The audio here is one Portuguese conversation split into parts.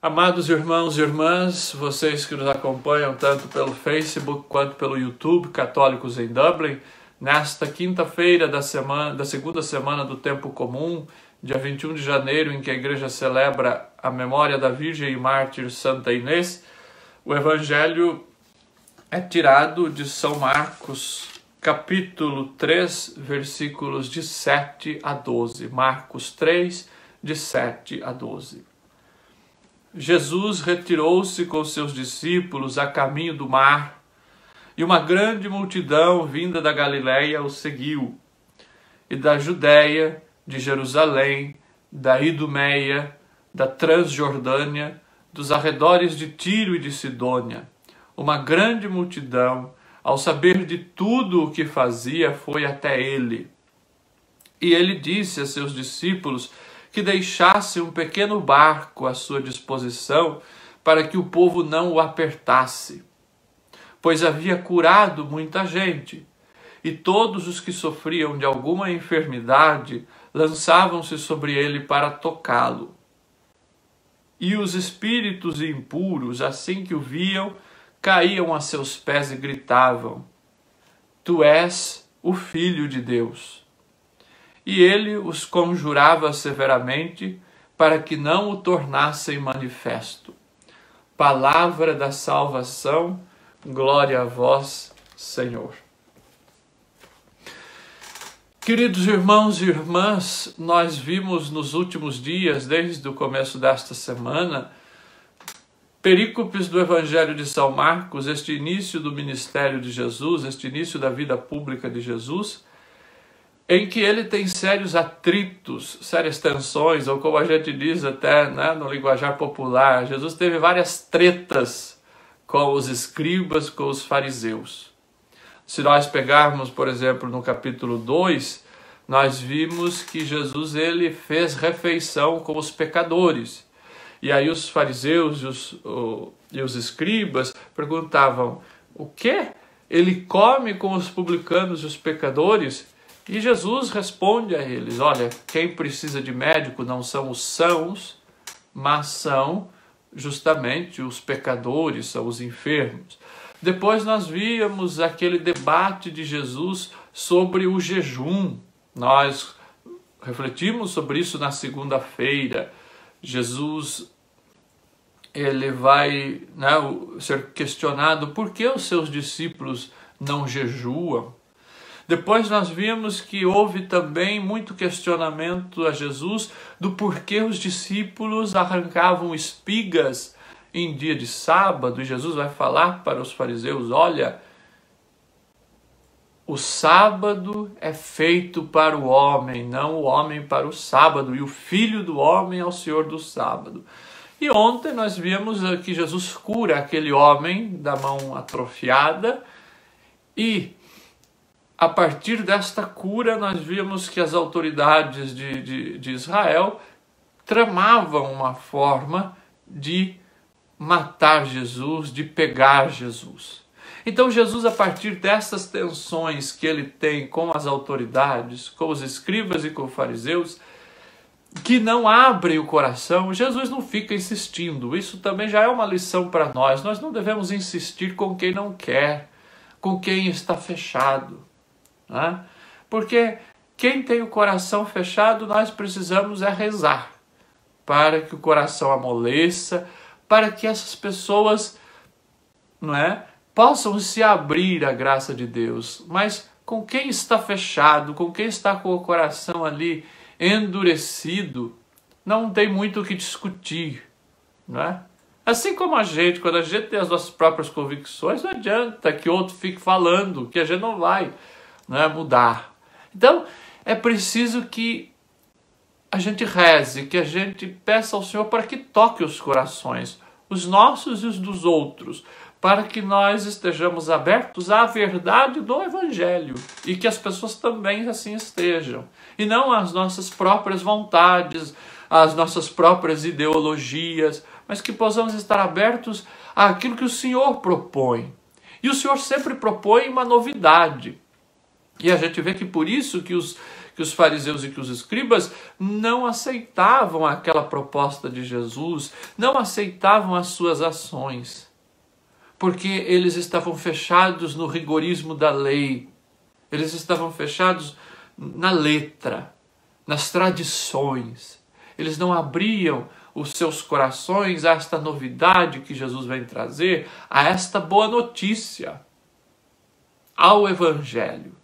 Amados irmãos e irmãs, vocês que nos acompanham tanto pelo Facebook quanto pelo YouTube, Católicos em Dublin, nesta quinta-feira da segunda semana do Tempo Comum, dia 21 de janeiro, em que a Igreja celebra a memória da Virgem e Mártir Santa Inês, o Evangelho é tirado de São Marcos, capítulo 3, versículos de 7 a 12. Marcos 3, de 7 a 12. Jesus retirou-se com seus discípulos a caminho do mar, e uma grande multidão vinda da Galiléia o seguiu, e da Judéia, de Jerusalém, da Idumeia, da Transjordânia, dos arredores de Tiro e de Sidônia. Uma grande multidão, ao saber de tudo o que fazia, foi até ele. E ele disse a seus discípulos que deixasse um pequeno barco à sua disposição para que o povo não o apertasse, pois havia curado muita gente, e todos os que sofriam de alguma enfermidade lançavam-se sobre ele para tocá-lo. E os espíritos impuros, assim que o viam, caíam a seus pés e gritavam: Tu és o Filho de Deus. E ele os conjurava severamente para que não o tornassem manifesto. Palavra da salvação, glória a vós, Senhor. Queridos irmãos e irmãs, nós vimos nos últimos dias, desde o começo desta semana, perícopes do Evangelho de São Marcos, este início do ministério de Jesus, este início da vida pública de Jesus, em que ele tem sérios atritos, sérias tensões, ou como a gente diz até no linguajar popular, Jesus teve várias tretas com os escribas, com os fariseus. Se nós pegarmos, por exemplo, no capítulo 2, nós vimos que Jesus ele fez refeição com os pecadores. E aí os fariseus e os escribas perguntavam: o quê? Ele come com os publicanos e os pecadores? E Jesus responde a eles: olha, quem precisa de médico não são os sãos, mas são justamente os pecadores, são os enfermos. Depois nós víamos aquele debate de Jesus sobre o jejum. Nós refletimos sobre isso na segunda-feira. Jesus ele vai ser questionado por que os seus discípulos não jejuam. Depois nós vimos que houve também muito questionamento a Jesus do porquê os discípulos arrancavam espigas em dia de sábado. E Jesus vai falar para os fariseus: olha, o sábado é feito para o homem, não o homem para o sábado, e o Filho do homem é o Senhor do sábado. E ontem nós vimos que Jesus cura aquele homem da mão atrofiada, e a partir desta cura, nós vimos que as autoridades de Israel tramavam uma forma de matar Jesus, de pegar Jesus. Então Jesus, a partir dessas tensões que ele tem com as autoridades, com os escribas e com os fariseus, que não abrem o coração, Jesus não fica insistindo. Isso também já é uma lição para nós. Nós não devemos insistir com quem não quer, com quem está fechado. Porque quem tem o coração fechado, nós precisamos rezar para que o coração amoleça, para que essas pessoas possam se abrir à graça de Deus. Mas com quem está fechado, com quem está com o coração ali endurecido, não tem muito o que discutir, Assim como a gente, quando a gente tem as nossas próprias convicções, não adianta que outro fique falando, que a gente não vai mudar. Então, é preciso que a gente reze, que a gente peça ao Senhor para que toque os corações, os nossos e os dos outros, para que nós estejamos abertos à verdade do Evangelho e que as pessoas também assim estejam. E não às nossas próprias vontades, às nossas próprias ideologias, mas que possamos estar abertos àquilo que o Senhor propõe. E o Senhor sempre propõe uma novidade. E a gente vê que por isso que que os fariseus e que os escribas não aceitavam aquela proposta de Jesus, não aceitavam as suas ações, porque eles estavam fechados no rigorismo da lei, eles estavam fechados na letra, nas tradições. Eles não abriam os seus corações a esta novidade que Jesus vem trazer, a esta boa notícia, ao Evangelho.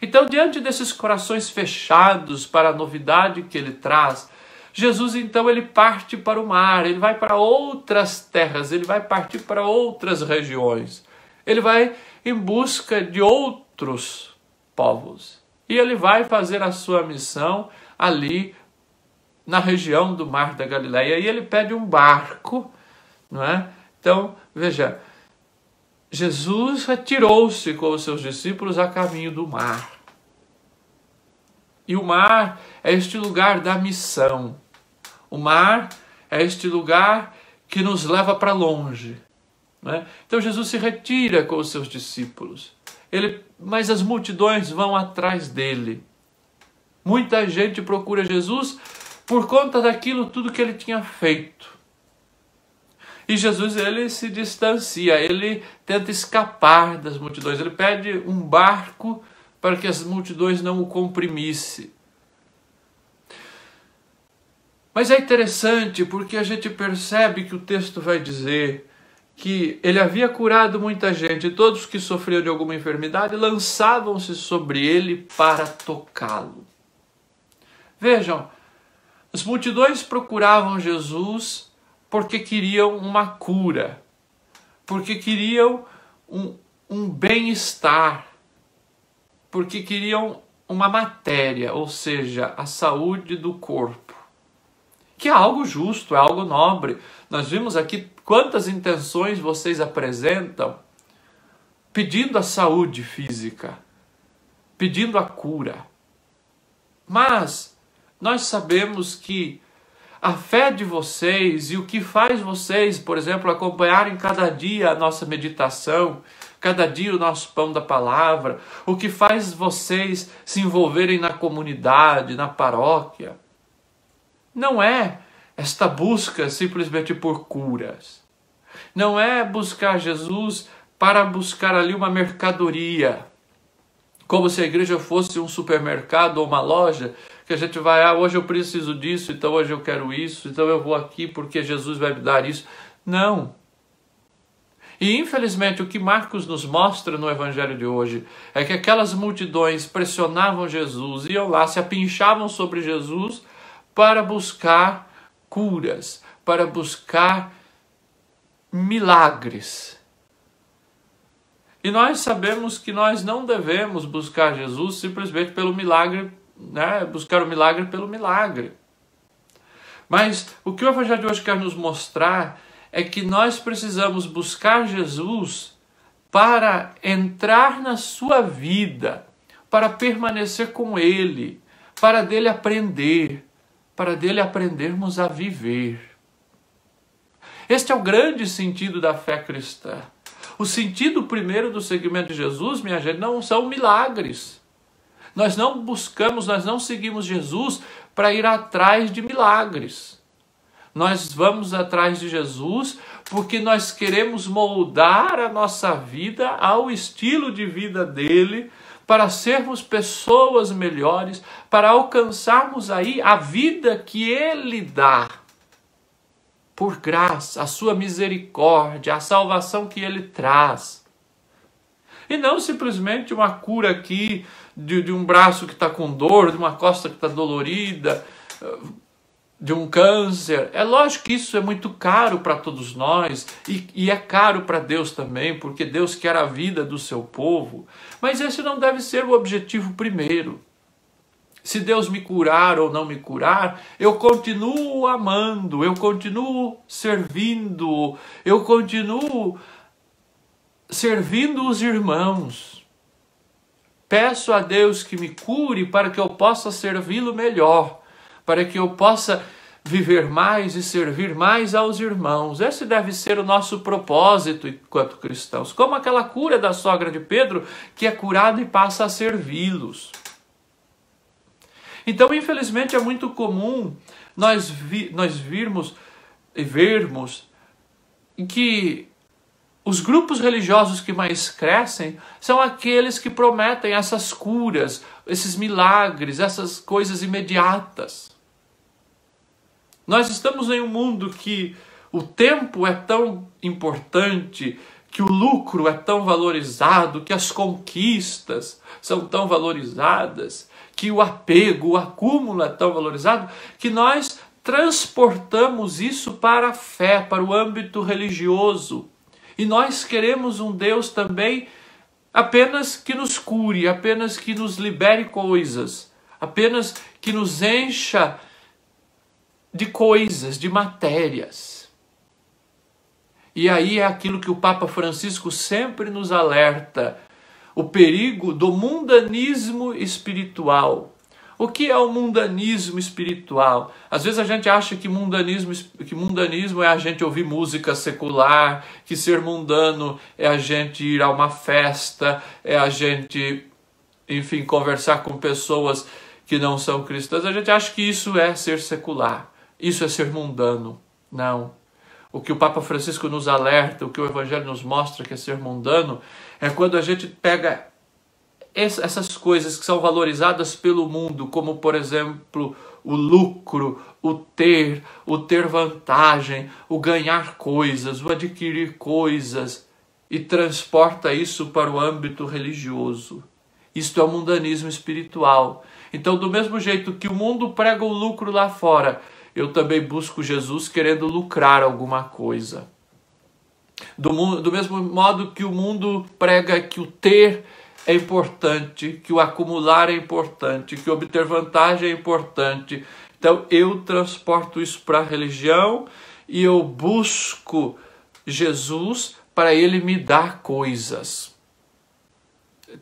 Então, diante desses corações fechados para a novidade que ele traz, Jesus, então, ele parte para o mar, ele vai para outras terras, ele vai partir para outras regiões. Ele vai em busca de outros povos. E ele vai fazer a sua missão ali na região do Mar da Galileia. E ele pede um barco, não é? Então, veja, Jesus retirou-se com os seus discípulos a caminho do mar. E o mar é este lugar da missão. O mar é este lugar que nos leva para longe, né? Então Jesus se retira com os seus discípulos. Mas as multidões vão atrás dele. Muita gente procura Jesus por conta daquilo tudo que ele tinha feito. E Jesus, ele se distancia, ele tenta escapar das multidões. Ele pede um barco para que as multidões não o comprimissem. Mas é interessante porque a gente percebe que o texto vai dizer que ele havia curado muita gente, e todos que sofriam de alguma enfermidade lançavam-se sobre ele para tocá-lo. Vejam, as multidões procuravam Jesus porque queriam uma cura, porque queriam um bem-estar, porque queriam uma matéria, ou seja, a saúde do corpo, que é algo justo, é algo nobre. Nós vimos aqui quantas intenções vocês apresentam pedindo a saúde física, pedindo a cura. Mas nós sabemos que a fé de vocês e o que faz vocês, por exemplo, acompanharem cada dia a nossa meditação, cada dia o nosso pão da palavra, o que faz vocês se envolverem na comunidade, na paróquia, não é esta busca simplesmente por curas. Não é buscar Jesus para buscar ali uma mercadoria, como se a igreja fosse um supermercado ou uma loja, que a gente vai, hoje eu preciso disso, então hoje eu quero isso, então eu vou aqui porque Jesus vai me dar isso. Não. E infelizmente o que Marcos nos mostra no evangelho de hoje é que aquelas multidões pressionavam Jesus, iam lá, se apinchavam sobre Jesus para buscar curas, para buscar milagres. E nós sabemos que nós não devemos buscar Jesus simplesmente pelo milagre, né? Buscar o milagre pelo milagre. Mas o que o evangelho de hoje quer nos mostrar é que nós precisamos buscar Jesus para entrar na sua vida, para permanecer com Ele, para dele aprender, para dele aprendermos a viver. Este é o grande sentido da fé cristã. O sentido primeiro do seguimento de Jesus, minha gente, não são milagres. Nós não buscamos, nós não seguimos Jesus para ir atrás de milagres. Nós vamos atrás de Jesus porque nós queremos moldar a nossa vida ao estilo de vida dele, para sermos pessoas melhores, para alcançarmos aí a vida que ele dá. Por graça, a sua misericórdia, a salvação que ele traz. E não simplesmente uma cura aqui de um braço que está com dor, de uma costa que está dolorida, de um câncer. É lógico que isso é muito caro para todos nós e é caro para Deus também, porque Deus quer a vida do seu povo. Mas esse não deve ser o objetivo primeiro. Se Deus me curar ou não me curar, eu continuo amando, eu continuo servindo, eu continuo servindo os irmãos. Peço a Deus que me cure para que eu possa servi-lo melhor, para que eu possa viver mais e servir mais aos irmãos. Esse deve ser o nosso propósito enquanto cristãos. Como aquela cura da sogra de Pedro, que é curada e passa a servi-los. Então, infelizmente, é muito comum nós vermos que os grupos religiosos que mais crescem são aqueles que prometem essas curas, esses milagres, essas coisas imediatas. Nós estamos em um mundo que o tempo é tão importante, que o lucro é tão valorizado, que as conquistas são tão valorizadas, que o apego, o acúmulo é tão valorizado, que nós transportamos isso para a fé, para o âmbito religioso. E nós queremos um Deus também apenas que nos cure, apenas que nos libere coisas, apenas que nos encha de coisas, de matérias. E aí é aquilo que o Papa Francisco sempre nos alerta, o perigo do mundanismo espiritual. O que é o mundanismo espiritual? Às vezes a gente acha que mundanismo é a gente ouvir música secular, que ser mundano é a gente ir a uma festa, é a gente, enfim, conversar com pessoas que não são cristãs. A gente acha que isso é ser secular, isso é ser mundano. Não. O que o Papa Francisco nos alerta, o que o Evangelho nos mostra que é ser mundano, é quando a gente pega essas coisas que são valorizadas pelo mundo, como, por exemplo, o lucro, o ter vantagem, o ganhar coisas, o adquirir coisas, e transporta isso para o âmbito religioso. Isto é o mundanismo espiritual. Então, do mesmo jeito que o mundo prega o lucro lá fora, eu também busco Jesus querendo lucrar alguma coisa. Do mesmo modo que o mundo prega que o ter é importante, que o acumular é importante, que obter vantagem é importante. Então eu transporto isso para a religião e eu busco Jesus para ele me dar coisas.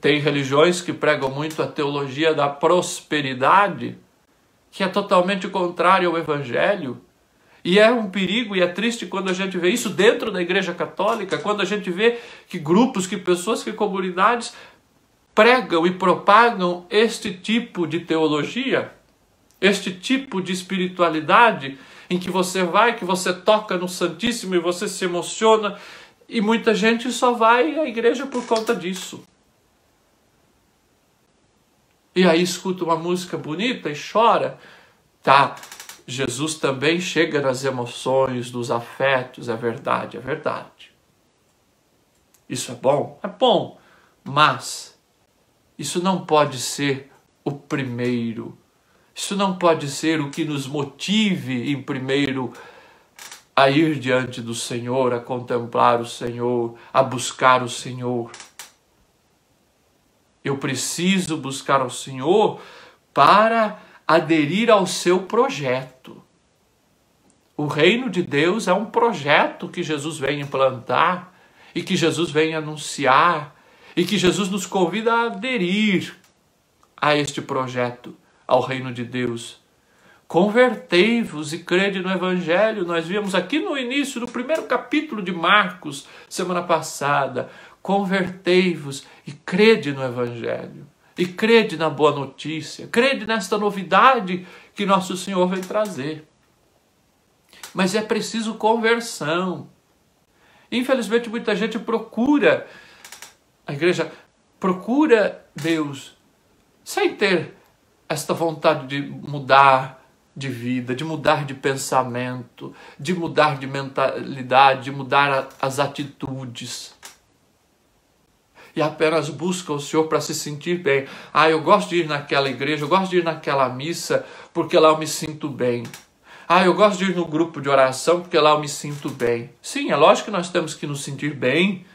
Tem religiões que pregam muito a teologia da prosperidade, que é totalmente contrária ao Evangelho. E é um perigo e é triste quando a gente vê isso dentro da Igreja Católica, quando a gente vê que grupos, que pessoas, que comunidades pregam e propagam este tipo de teologia, este tipo de espiritualidade, em que você vai, que você toca no Santíssimo e você se emociona, e muita gente só vai à igreja por conta disso. E aí escuta uma música bonita e chora. Tá, Jesus também chega nas emoções, nos afetos, é verdade, é verdade. Isso é bom, mas isso não pode ser o primeiro. Isso não pode ser o que nos motive em primeiro a ir diante do Senhor, a contemplar o Senhor, a buscar o Senhor. Eu preciso buscar o Senhor para aderir ao seu projeto. O reino de Deus é um projeto que Jesus vem implantar e que Jesus vem anunciar e que Jesus nos convida a aderir a este projeto, ao reino de Deus. Convertei-vos e crede no Evangelho. Nós vimos aqui no início, no primeiro capítulo de Marcos, semana passada. Convertei-vos e crede no Evangelho. E crede na boa notícia. Crede nesta novidade que nosso Senhor vem trazer. Mas é preciso conversão. Infelizmente, muita gente a igreja procura Deus sem ter esta vontade de mudar de vida, de mudar de pensamento, de mudar de mentalidade, de mudar as atitudes. E apenas busca o Senhor para se sentir bem. Eu gosto de ir naquela igreja, eu gosto de ir naquela missa, porque lá eu me sinto bem. Eu gosto de ir no grupo de oração, porque lá eu me sinto bem. Sim, é lógico que nós temos que nos sentir bem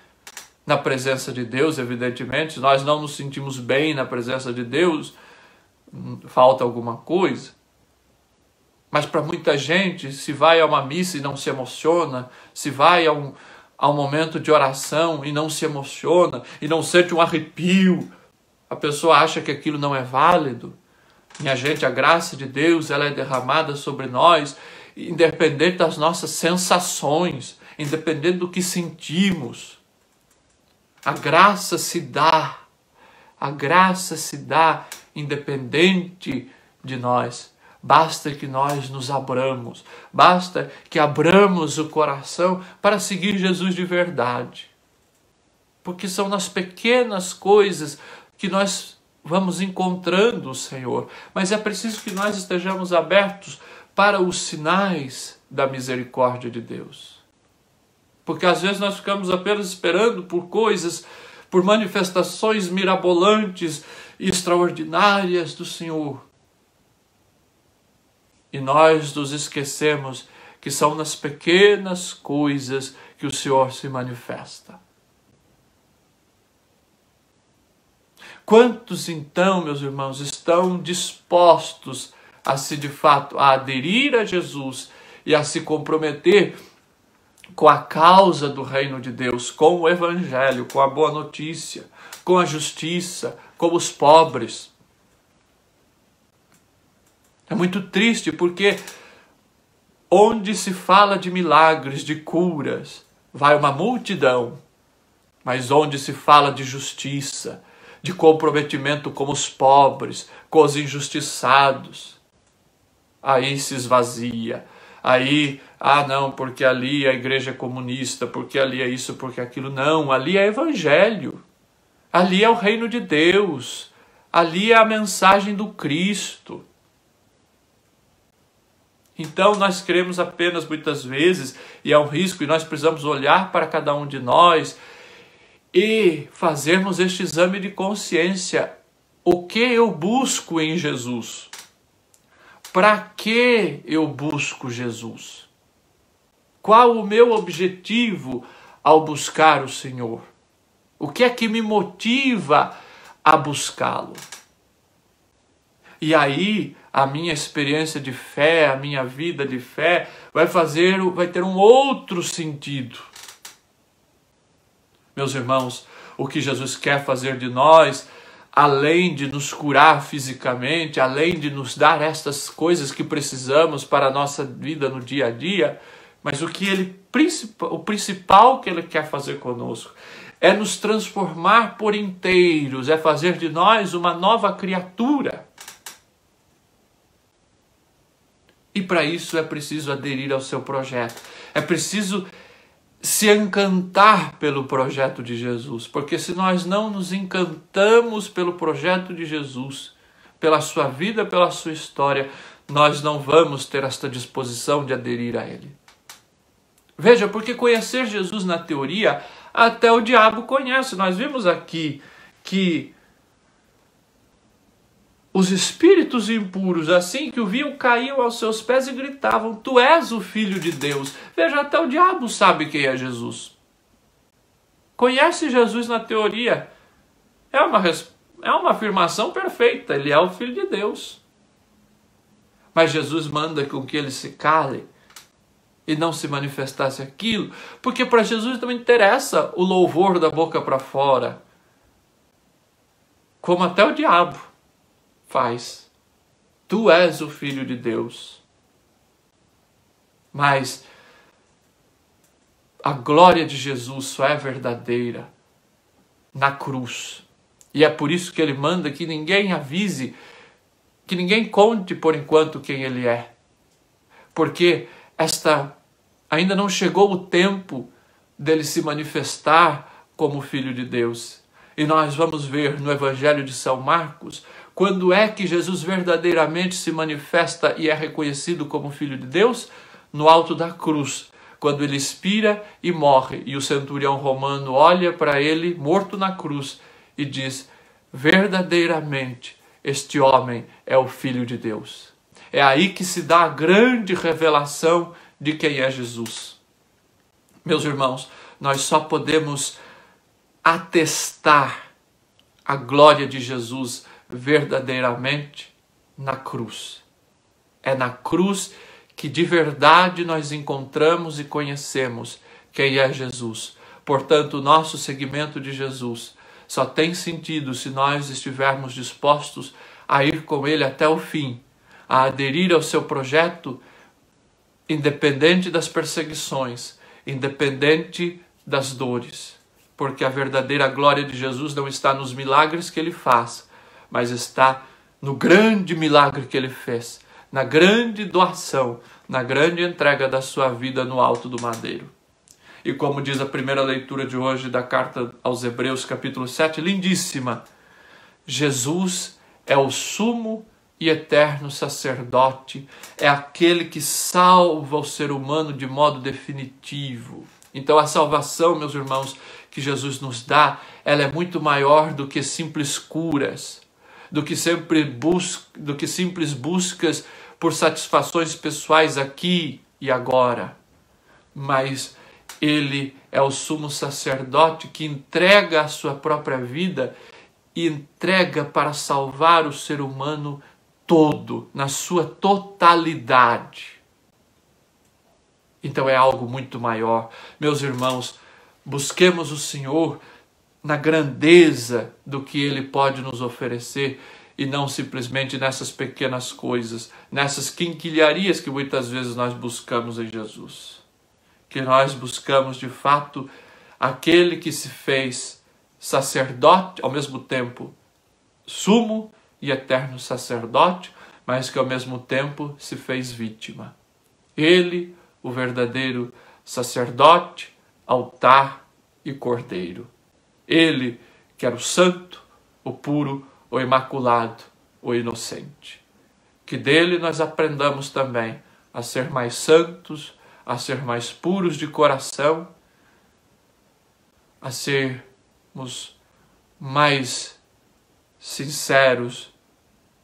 na presença de Deus, evidentemente. Se nós não nos sentimos bem na presença de Deus, falta alguma coisa. Mas para muita gente, se vai a uma missa e não se emociona, se vai a um momento de oração e não se emociona, e não sente um arrepio, a pessoa acha que aquilo não é válido. Minha gente, a graça de Deus, ela é derramada sobre nós, independente das nossas sensações, independente do que sentimos. A graça se dá independente de nós. Basta que nós nos abramos, basta que abramos o coração para seguir Jesus de verdade. Porque são nas pequenas coisas que nós vamos encontrando o Senhor. Mas é preciso que nós estejamos abertos para os sinais da misericórdia de Deus. Porque às vezes nós ficamos apenas esperando por coisas, por manifestações mirabolantes e extraordinárias do Senhor. E nós nos esquecemos que são nas pequenas coisas que o Senhor se manifesta. Quantos então, meus irmãos, estão dispostos a se de fato a aderir a Jesus e a se comprometer com a causa do reino de Deus, com o evangelho, com a boa notícia, com a justiça, com os pobres? É muito triste porque onde se fala de milagres, de curas, vai uma multidão. Mas onde se fala de justiça, de comprometimento com os pobres, com os injustiçados, aí se esvazia. Aí, não, porque ali a igreja é comunista, porque ali é isso, porque aquilo. Não, ali é evangelho. Ali é o reino de Deus. Ali é a mensagem do Cristo. Então nós queremos apenas muitas vezes, e é um risco, e nós precisamos olhar para cada um de nós e fazermos este exame de consciência. O que eu busco em Jesus? Para que eu busco Jesus? Qual o meu objetivo ao buscar o Senhor? O que é que me motiva a buscá-lo? E aí, a minha experiência de fé, a minha vida de fé, vai ter um outro sentido. Meus irmãos, o que Jesus quer fazer de nós, além de nos curar fisicamente, além de nos dar estas coisas que precisamos para a nossa vida no dia a dia, mas o principal que Ele quer fazer conosco é nos transformar por inteiros, é fazer de nós uma nova criatura. E para isso é preciso aderir ao seu projeto. É preciso se encantar pelo projeto de Jesus. Porque se nós não nos encantamos pelo projeto de Jesus, pela sua vida, pela sua história, nós não vamos ter esta disposição de aderir a Ele. Veja, porque conhecer Jesus na teoria, até o diabo conhece. Nós vimos aqui que os espíritos impuros, assim que o viam, caíam aos seus pés e gritavam: Tu és o Filho de Deus. Veja, até o diabo sabe quem é Jesus. Conhece Jesus na teoria. É uma afirmação perfeita. Ele é o Filho de Deus. Mas Jesus manda com que ele se cale e não se manifestasse aquilo, porque para Jesus não interessa o louvor da boca para fora, como até o diabo faz. Tu és o Filho de Deus. Mas a glória de Jesus só é verdadeira na cruz. E é por isso que ele manda que ninguém avise, que ninguém conte por enquanto quem ele é. Porque ainda não chegou o tempo dele se manifestar como Filho de Deus. E nós vamos ver no Evangelho de São Marcos quando é que Jesus verdadeiramente se manifesta e é reconhecido como Filho de Deus? No alto da cruz, quando ele expira e morre. E o centurião romano olha para ele, morto na cruz, e diz: verdadeiramente, este homem é o Filho de Deus. É aí que se dá a grande revelação de quem é Jesus. Meus irmãos, nós só podemos atestar a glória de Jesus verdadeiramente na cruz. É na cruz que de verdade nós encontramos e conhecemos quem é Jesus. Portanto, o nosso seguimento de Jesus só tem sentido se nós estivermos dispostos a ir com Ele até o fim, a aderir ao seu projeto, independente das perseguições, independente das dores. Porque a verdadeira glória de Jesus não está nos milagres que Ele faz, mas está no grande milagre que ele fez, na grande doação, na grande entrega da sua vida no alto do madeiro. E como diz a primeira leitura de hoje da carta aos Hebreus, capítulo 7, lindíssima, Jesus é o sumo e eterno sacerdote, é aquele que salva o ser humano de modo definitivo. Então a salvação, meus irmãos, que Jesus nos dá, ela é muito maior do que simples curas, do que simples buscas por satisfações pessoais aqui e agora. Mas ele é o sumo sacerdote que entrega a sua própria vida e entrega para salvar o ser humano todo, na sua totalidade. Então é algo muito maior. Meus irmãos, busquemos o Senhor na grandeza do que Ele pode nos oferecer e não simplesmente nessas pequenas coisas, nessas quinquilharias que muitas vezes nós buscamos em Jesus. Que nós buscamos de fato aquele que se fez sacerdote, ao mesmo tempo sumo e eterno sacerdote, mas que ao mesmo tempo se fez vítima. Ele, o verdadeiro sacerdote, altar e cordeiro. Ele que era o santo, o puro, o imaculado, o inocente. Que dele nós aprendamos também a ser mais santos, a ser mais puros de coração, a sermos mais sinceros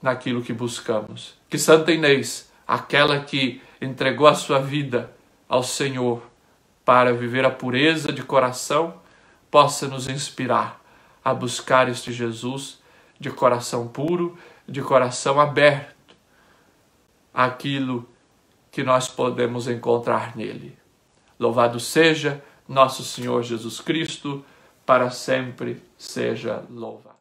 naquilo que buscamos. Que Santa Inês, aquela que entregou a sua vida ao Senhor para viver a pureza de coração, possa nos inspirar a buscar este Jesus de coração puro, de coração aberto àquilo que nós podemos encontrar nele. Louvado seja nosso Senhor Jesus Cristo, para sempre seja louvado.